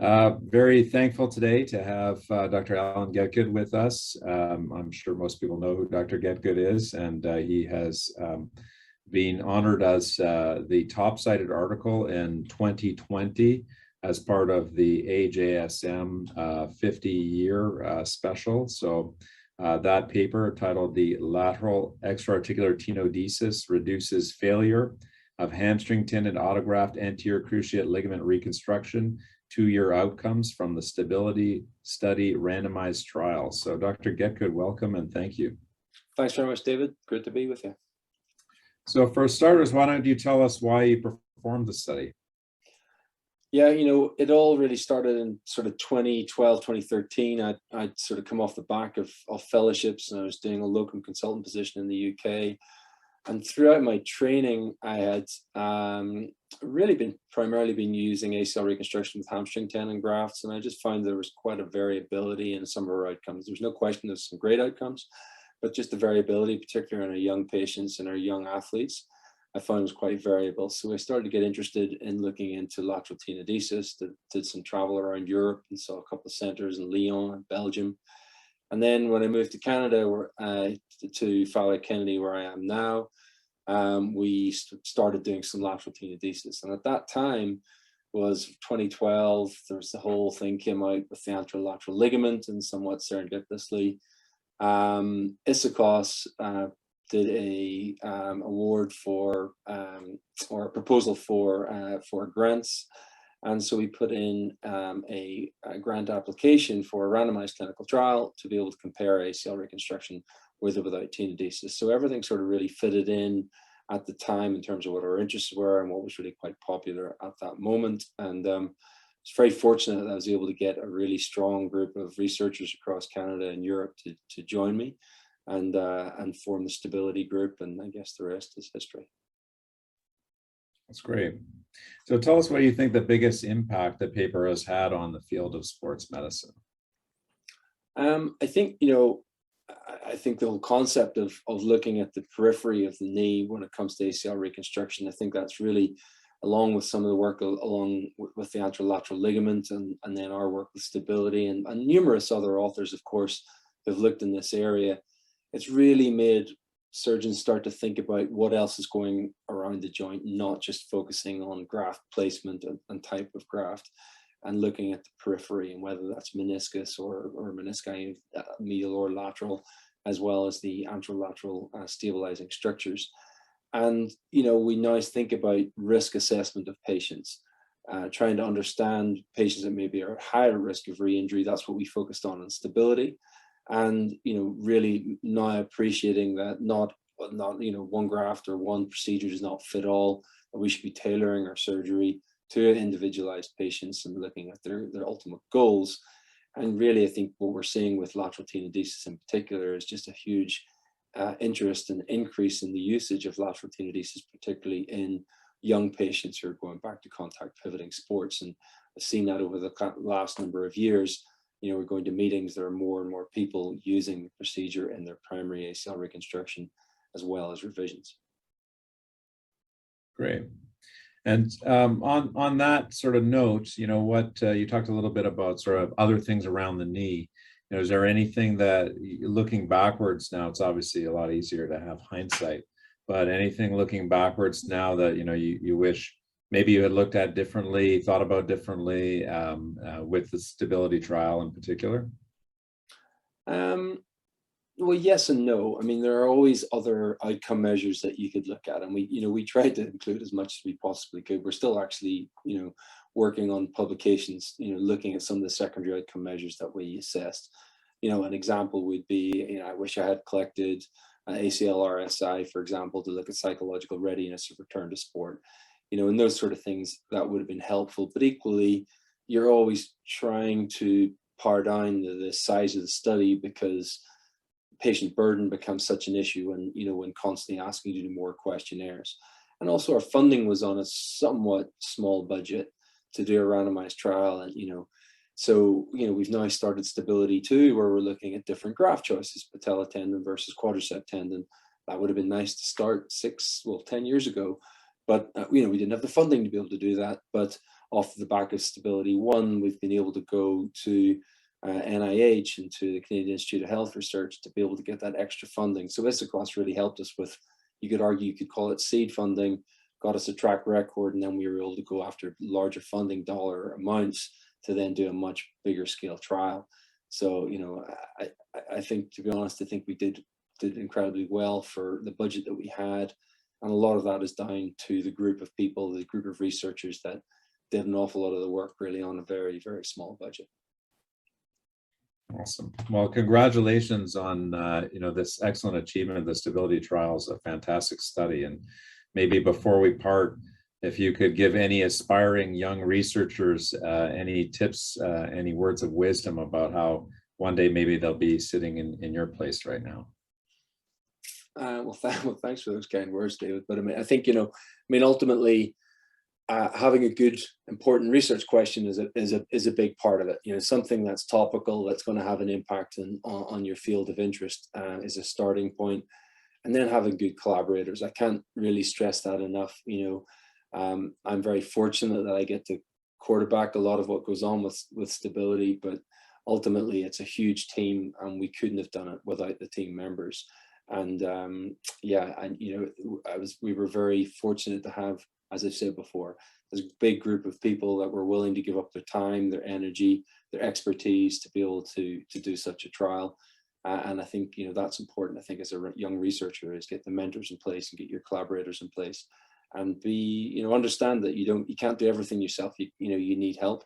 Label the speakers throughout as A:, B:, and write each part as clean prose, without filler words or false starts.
A: Very thankful today to have Dr. Alan Getgood with us. I'm sure most people know who Dr. Getgood is, and he has been honored as the top cited article in 2020 as part of the AJSM 50-year special. So that paper titled "The Lateral Extra-Articular Tenodesis Reduces Failure of Hamstring Tendon Autograft Anterior Cruciate Ligament Reconstruction, 2-year outcomes from the Stability Study randomized trial." So Dr. Getgood, welcome and thank you.
B: Thanks very much, David. Good to be with you.
A: So for starters, why don't you tell us why you performed the study?
B: Yeah, it all really started in sort of 2012, 2013. I'd sort of come off the back of fellowships, and I was doing a locum consultant position in the UK. And throughout my training, I had really primarily been using ACL reconstruction with hamstring tendon grafts, and I just found there was quite a variability in some of our outcomes. There's no question there's some great outcomes, but just the variability, particularly in our young patients and our young athletes, I found was quite variable. So I started to get interested in looking into lateral tenodesis. Did some travel around Europe and saw a couple of centers in Lyon and Belgium. And then when I moved to Canada, to Fowler Kennedy, where I am now, we started doing some lateral tenodesis. And at that time was 2012. There was the whole thing came out with the anterolateral ligament, and somewhat serendipitously, Issaquah did a award for or a proposal for grants. And so we put in a grant application for a randomized clinical trial to be able to compare ACL reconstruction with or without tenodesis. So everything sort of really fitted in at the time in terms of what our interests were and what was really quite popular at that moment. And I was very fortunate that I was able to get a really strong group of researchers across Canada and Europe to join me and form the Stability group. And I guess the rest is history.
A: That's great. So tell us what you think the biggest impact the paper has had on the field of sports medicine.
B: I think, I think the whole concept of looking at the periphery of the knee when it comes to ACL reconstruction, I think that's really, along with some of the work along with the anterolateral ligament and then our work with Stability and numerous other authors, of course, have looked in this area. It's really made surgeons start to think about what else is going around the joint, not just focusing on graft placement and type of graft, and looking at the periphery and whether that's meniscus or menisci, medial or lateral, as well as the anterolateral stabilizing structures. And, we now think about risk assessment of patients, trying to understand patients that maybe are at higher risk of re-injury. That's what we focused on in Stability. And, really now appreciating that not one graft or one procedure does not fit all, that we should be tailoring our surgery to individualized patients and looking at their ultimate goals. And really, I think what we're seeing with lateral tenodesis in particular is just a huge interest and increase in the usage of lateral tenodesis, particularly in young patients who are going back to contact pivoting sports. And I've seen that over the last number of years. We're going to meetings, there are more and more people using the procedure in their primary ACL reconstruction as well as revisions.
A: Great. And on that sort of note, what you talked a little bit about sort of other things around the knee. Is there anything that, looking backwards now, it's obviously a lot easier to have hindsight, but anything looking backwards now that, you wish maybe you had looked at differently, thought about differently with the Stability trial in particular?
B: Well, yes and no. I mean, there are always other outcome measures that you could look at, and we tried to include as much as we possibly could. We're still actually, working on publications, looking at some of the secondary outcome measures that we assessed. An example would be, I wish I had collected ACL RSI, for example, to look at psychological readiness of return to sport. And those sort of things that would have been helpful. But equally, you're always trying to pare down the size of the study because patient burden becomes such an issue, and when constantly asking you to do more questionnaires. And also our funding was on a somewhat small budget to do a randomized trial, and so we've now started Stability 2, where we're looking at different graft choices, patella tendon versus quadricep tendon. That would have been nice to start 10 years ago, but we didn't have the funding to be able to do that. But off the back of Stability 1, we've been able to go to NIH and to the Canadian Institute of Health Research to be able to get that extra funding. So Isoclass really helped us with, you could argue, you could call it seed funding, got us a track record, and then we were able to go after larger funding dollar amounts to then do a much bigger scale trial. So, you know, I think, to be honest, I think we did incredibly well for the budget that we had. And a lot of that is down to the group of people, the group of researchers that did an awful lot of the work really on a very, very small budget.
A: Awesome. Well, congratulations on you know, this excellent achievement. The Stability trial is a fantastic study. And maybe before we part, if you could give any aspiring young researchers any tips, any words of wisdom about how one day maybe they'll be sitting in your place right now.
B: Well, thanks for those kind words, David. But I mean, I think, you know, I mean, ultimately, having a good, important research question is a big part of it. You know, something that's topical, that's going to have an impact on your field of interest is a starting point. And then having good collaborators. I can't really stress that enough. You know, I'm very fortunate that I get to quarterback a lot of what goes on with Stability, but ultimately it's a huge team, and we couldn't have done it without the team members. And yeah, and you know, we were very fortunate to have, as I've said before, this big group of people that were willing to give up their time, their energy, their expertise to be able to do such a trial. And I think, you know, that's important. I think as a young researcher, is get the mentors in place and get your collaborators in place, and be, you know, understand that you can't do everything yourself. You know, you need help.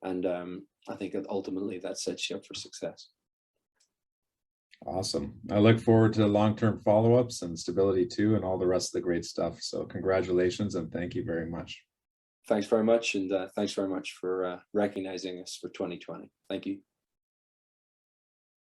B: And I think that ultimately that sets you up for success.
A: Awesome. I look forward to long-term follow-ups and Stability 2 and all the rest of the great stuff. So congratulations and thank you very much.
B: Thanks very much. And thanks very much for recognizing us for 2020. Thank you.